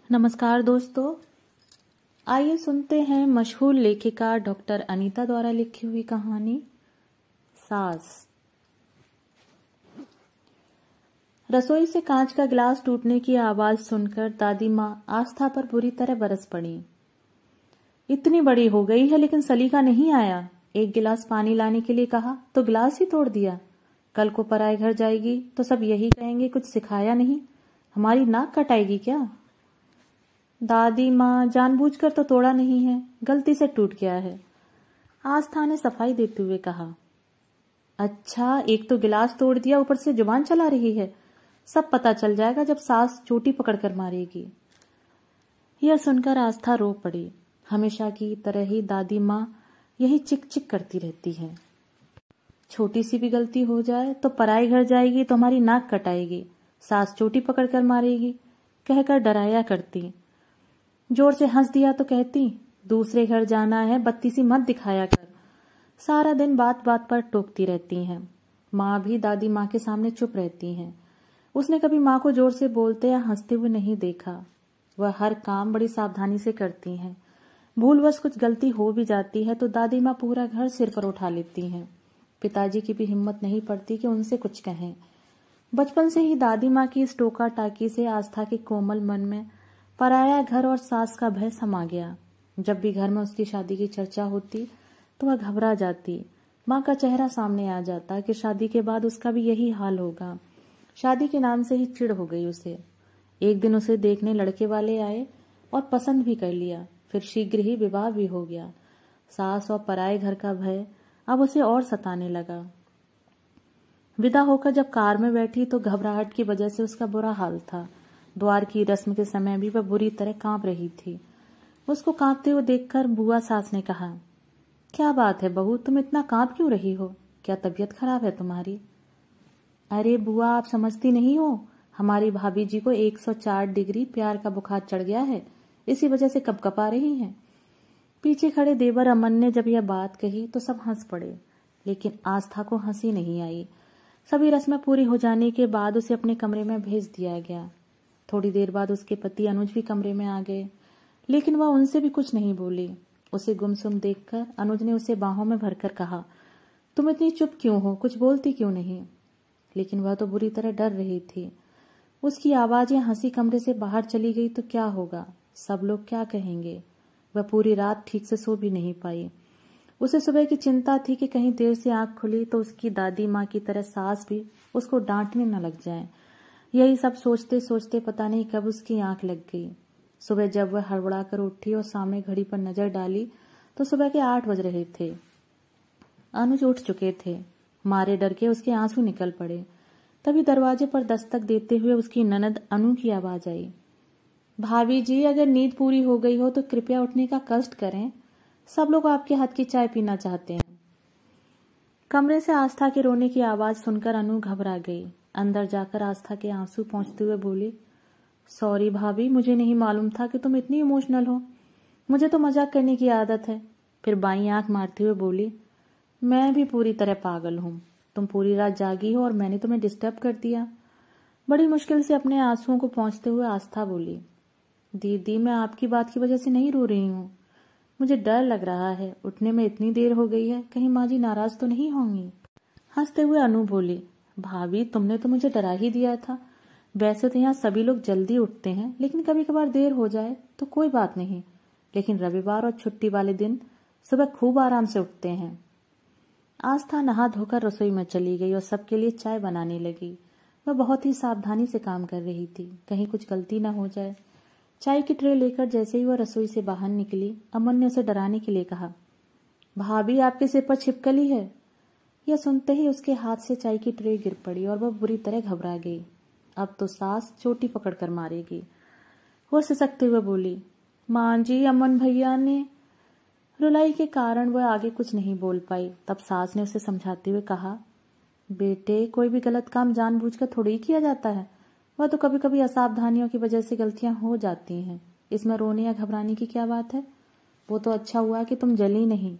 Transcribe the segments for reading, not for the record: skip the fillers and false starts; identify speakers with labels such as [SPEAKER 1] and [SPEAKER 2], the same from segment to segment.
[SPEAKER 1] नमस्कार दोस्तों, आइए सुनते हैं मशहूर लेखिका डॉक्टर अनीता द्वारा लिखी हुई कहानी सास। रसोई से कांच का गिलास टूटने की आवाज सुनकर दादी माँ आस्था पर बुरी तरह बरस पड़ी। इतनी बड़ी हो गई है लेकिन सलीका नहीं आया। एक गिलास पानी लाने के लिए कहा तो गिलास ही तोड़ दिया। कल को पराए घर जाएगी तो सब यही कहेंगे कुछ सिखाया नहीं। हमारी नाक कटाएगी क्या? दादी माँ जानबूझकर तो तोड़ा नहीं है, गलती से टूट गया है, आस्था ने सफाई देते हुए कहा। अच्छा, एक तो गिलास तोड़ दिया, ऊपर से जुबान चला रही है। सब पता चल जाएगा जब सास चोटी पकड़कर मारेगी। यह सुनकर आस्था रो पड़ी। हमेशा की तरह ही दादी माँ यही चिक चिक करती रहती है। छोटी सी भी गलती हो जाए तो पराए घर जाएगी तो हमारी नाक कटाएगी, सास चोटी पकड़कर मारेगी कहकर डराया करती। जोर से हंस दिया तो कहती दूसरे घर जाना है, बत्ती सी मत दिखाया कर। सारा दिन बात बात पर टोकती रहती हैं। माँ भी दादी माँ के सामने चुप रहती हैं। उसने कभी माँ को जोर से बोलते या हंसते हुए नहीं देखा। वह हर काम बड़ी सावधानी से करती हैं। भूलवश कुछ गलती हो भी जाती है तो दादी माँ पूरा घर सिर पर उठा लेती हैं। पिताजी की भी हिम्मत नहीं पड़ती कि उनसे कुछ कहें। बचपन से ही दादी माँ की इस टोका टाकी से आस्था के कोमल मन में पराया घर और सास का भय समा गया। जब भी घर में उसकी शादी की चर्चा होती तो वह घबरा जाती। माँ का चेहरा सामने आ जाता कि शादी के बाद उसका भी यही हाल होगा। शादी के नाम से ही चिढ़ हो गई उसे। एक दिन उसे देखने लड़के वाले आए और पसंद भी कर लिया। फिर शीघ्र ही विवाह भी हो गया। सास और पराए घर का भय अब उसे और सताने लगा। विदा होकर जब कार में बैठी तो घबराहट की वजह से उसका बुरा हाल था। द्वार की रस्म के समय भी वह बुरी तरह कांप रही थी। उसको कांपते हुए देखकर बुआ सास ने कहा, क्या बात है बहू, तुम इतना कांप क्यों रही हो? क्या तबीयत खराब है तुम्हारी? अरे बुआ, आप समझती नहीं हो, हमारी भाभी जी को 104 डिग्री प्यार का बुखार चढ़ गया है, इसी वजह से कपकपा रही हैं। पीछे खड़े देवर अमन ने जब यह बात कही तो सब हंस पड़े, लेकिन आस्था को हंसी नहीं आई। सभी रस्में पूरी हो जाने के बाद उसे अपने कमरे में भेज दिया गया। थोड़ी देर बाद उसके पति अनुज भी कमरे में आ गए, लेकिन वह उनसे भी कुछ नहीं बोली। उसे गुमसुम देखकर अनुज ने उसे बाहों में भरकर कहा, तुम इतनी चुप क्यों हो, कुछ बोलती क्यों नहीं? लेकिन वह तो बुरी तरह डर रही थी। उसकी आवाजें हंसी कमरे से बाहर चली गई तो क्या होगा, सब लोग क्या कहेंगे? वह पूरी रात ठीक से सो भी नहीं पाई। उसे सुबह की चिंता थी कि कहीं देर से आंख खुली तो उसकी दादी माँ की तरह सास भी उसको डांटने न लग जाए। यही सब सोचते सोचते पता नहीं कब उसकी आंख लग गई। सुबह जब वह हड़बड़ा कर उठी और सामने घड़ी पर नजर डाली तो सुबह के 8 बज रहे थे। अनुज उठ चुके थे। मारे डर के उसके आंसू निकल पड़े। तभी दरवाजे पर दस्तक देते हुए उसकी ननद अनु की आवाज आई, भाभी जी, अगर नींद पूरी हो गई हो तो कृपया उठने का कष्ट करें, सब लोग आपके हाथ की चाय पीना चाहते हैं। कमरे से आस्था के रोने की आवाज सुनकर अनु घबरा गई। अंदर जाकर आस्था के आंसू पोंछते हुए बोली, सॉरी भाभी, मुझे नहीं मालूम था कि तुम इतनी इमोशनल हो, मुझे तो मजाक करने की आदत है। फिर बाईं आंख मारते हुए बोली, मैं भी पूरी तरह पागल हूँ, तुम पूरी रात जागी हो और मैंने तुम्हें डिस्टर्ब कर दिया। बड़ी मुश्किल से अपने आंसुओं को पोंछते हुए आस्था बोली, दीदी, मैं आपकी बात की वजह से नहीं रो रही हूँ, मुझे डर लग रहा है, उठने में इतनी देर हो गई है, कहीं माँ जी नाराज तो नहीं होंगी। हंसते हुए अनु बोली, भाभी, तुमने तो मुझे डरा ही दिया था। वैसे तो यहाँ सभी लोग जल्दी उठते हैं, लेकिन कभी कभार देर हो जाए तो कोई बात नहीं, लेकिन रविवार और छुट्टी वाले दिन सुबह खूब आराम से उठते हैं। आस्था नहा धोकर रसोई में चली गई और सबके लिए चाय बनाने लगी। वह बहुत ही सावधानी से काम कर रही थी, कहीं कुछ गलती न हो जाए। चाय की ट्रे लेकर जैसे ही वह रसोई से बाहर निकली, अमन ने उसे डराने के लिए कहा, भाभी, आपके सिर पर छिपकली है। यह सुनते ही उसके हाथ से चाय की ट्रे गिर पड़ी और वह बुरी तरह घबरा गई। अब तो सास चोटी पकड़कर मारेगी। वो सिसकते हुए बोली, माँ जी, अमन भैया ने। रुलाई के कारण वह आगे कुछ नहीं बोल पाई। तब सास ने उसे समझाते हुए कहा, बेटे, कोई भी गलत काम जानबूझकर थोड़ी ही किया जाता है, वह तो कभी कभी असावधानियों की वजह से गलतियां हो जाती हैं। इसमें रोने या घबराने की क्या बात है? वो तो अच्छा हुआ कि तुम जली नहीं।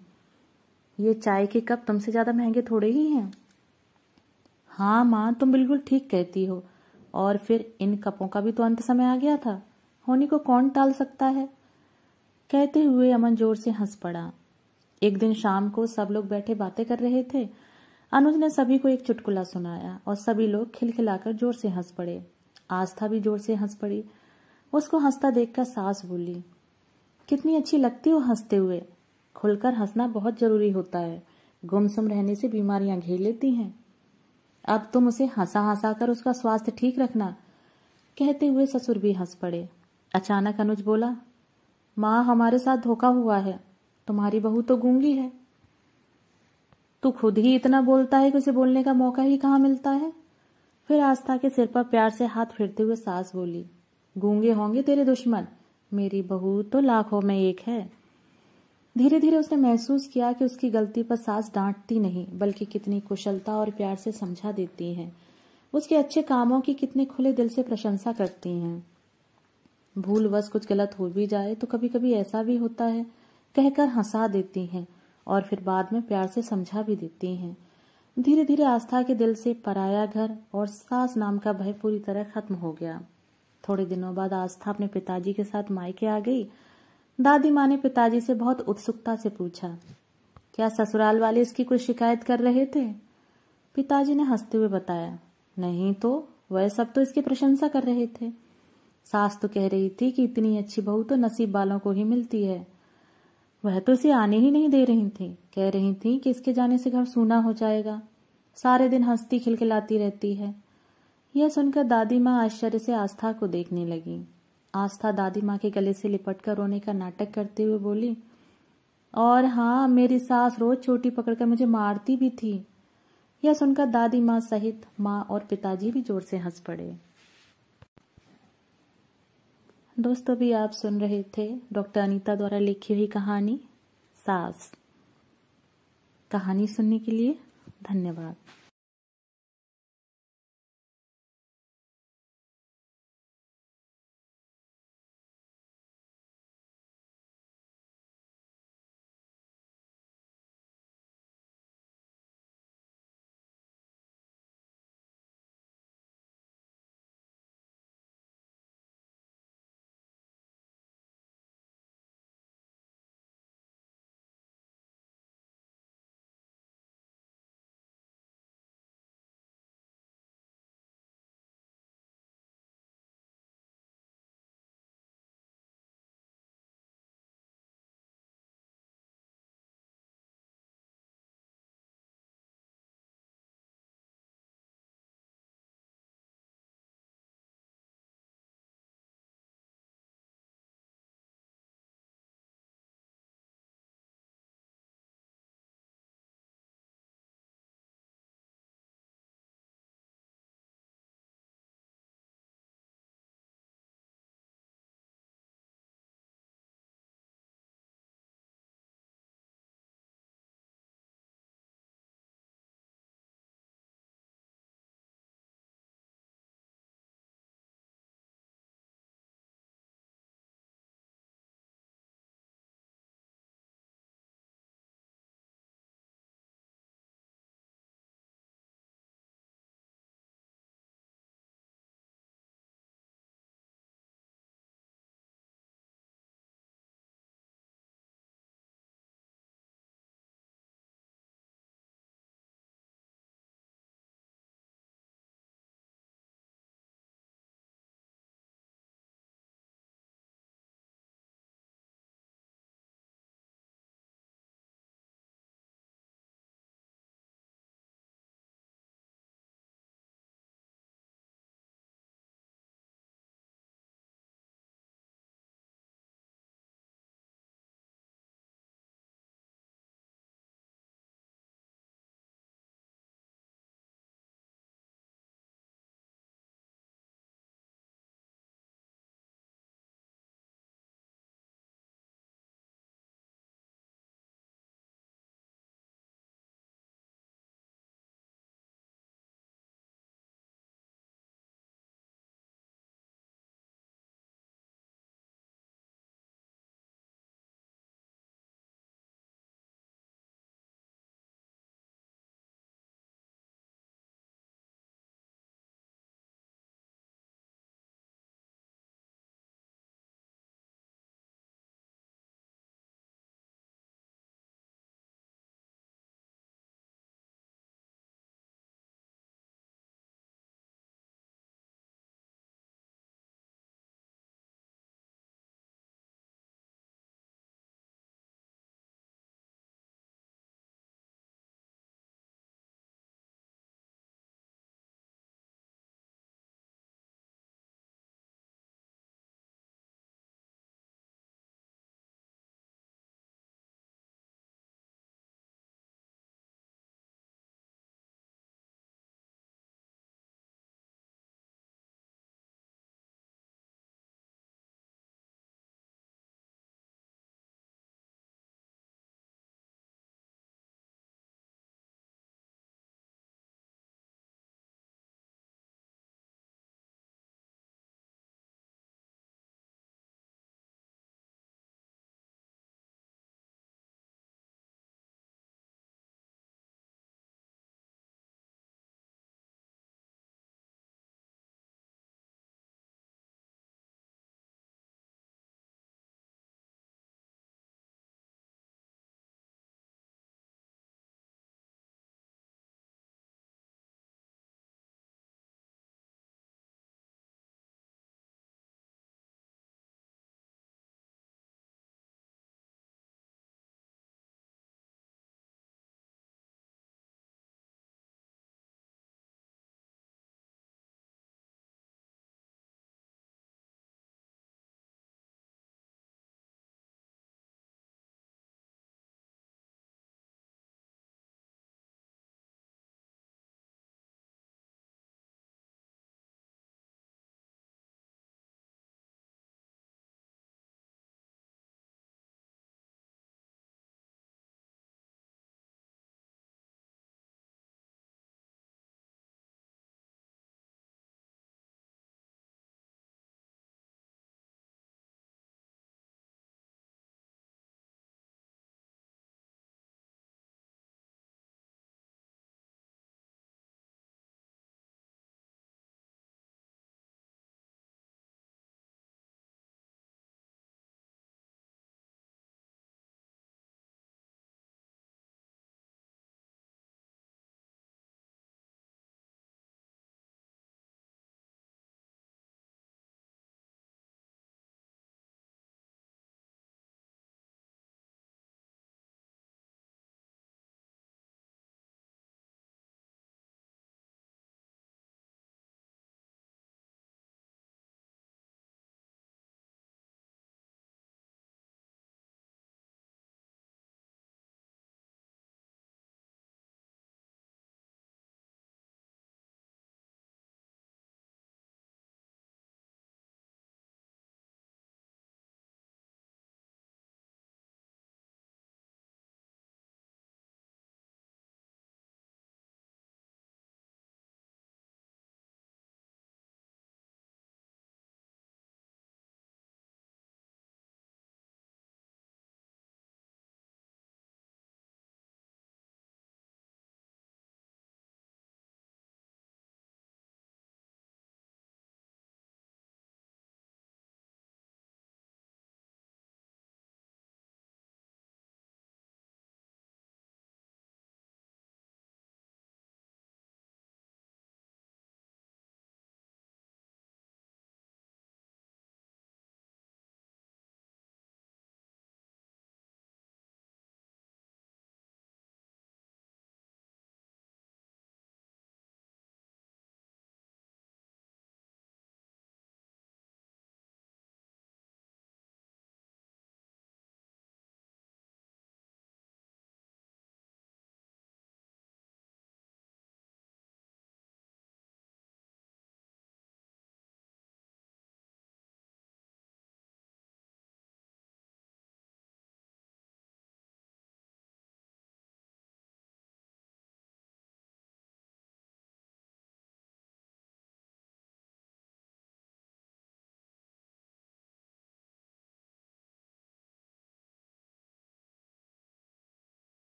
[SPEAKER 1] ये चाय के कप तुमसे ज्यादा महंगे थोड़े ही हैं। हाँ माँ, तुम बिल्कुल ठीक कहती हो। और फिर इन कपों का भी तो अंत समय आ गया था। होने को कौन टाल सकता है। कहते हुए अमन जोर से हंस पड़ा। एक दिन शाम को सब लोग बैठे बातें कर रहे थे। अनुज ने सभी को एक चुटकुला सुनाया और सभी लोग खिलखिलाकर जोर से हंस पड़े। आस्था भी जोर से हंस पड़ी। उसको हंसता देखकर सास बोली, कितनी अच्छी लगती हो हंसते हुए। खुलकर हंसना बहुत जरूरी होता है, गुमसुम रहने से बीमारियां घेर लेती हैं। अब तुम उसे हंसा हंसा कर उसका स्वास्थ्य ठीक रखना। कहते हुए ससुर भी हंस पड़े। अचानक अनुज बोला, माँ हमारे साथ धोखा हुआ है, तुम्हारी बहू तो गूंगी है। तू खुद ही इतना बोलता है कि उसे बोलने का मौका ही कहाँ मिलता है। फिर आस्था के सिर पर प्यार से हाथ फेरते हुए सास बोली, गूंगे होंगे तेरे दुश्मन, मेरी बहू तो लाखों में एक है। धीरे धीरे उसने महसूस किया कि उसकी गलती पर सास डांटती नहीं बल्कि कितनी कुशलता और प्यार से समझा देती हैं। उसके अच्छे कामों की कितने खुले दिल से प्रशंसा करती हैं। भूलवश कुछ गलत हो भी जाए तो कभी कभी ऐसा भी होता है, कहकर हंसा देती हैं और फिर बाद में प्यार से समझा भी देती हैं। धीरे धीरे आस्था के दिल से पराया घर और सास नाम का भय पूरी तरह खत्म हो गया। थोड़े दिनों बाद आस्था अपने पिताजी के साथ मायके आ गई। दादी माँ ने पिताजी से बहुत उत्सुकता से पूछा, क्या ससुराल वाले इसकी कोई शिकायत कर रहे थे। पिताजी ने हंसते हुए बताया, नहीं तो वह सब तो इसकी प्रशंसा कर रहे थे। सास तो कह रही थी कि इतनी अच्छी बहू तो नसीब वालों को ही मिलती है। वह तो इसे आने ही नहीं दे रही थी, कह रही थी कि इसके जाने से घर सूना हो जाएगा, सारे दिन हंसती खिलखिलाती रहती है। यह सुनकर दादी माँ आश्चर्य से आस्था को देखने लगी। आस्था दादी माँ के गले से लिपटकर रोने का नाटक करते हुए बोली, और हाँ, मेरी सास रोज चोटी पकड़कर मुझे मारती भी थी। यह सुनकर दादी माँ सहित माँ और पिताजी भी जोर से हंस पड़े। दोस्तों, अभी आप सुन रहे थे डॉक्टर अनीता द्वारा लिखी हुई कहानी सास। कहानी सुनने के लिए धन्यवाद।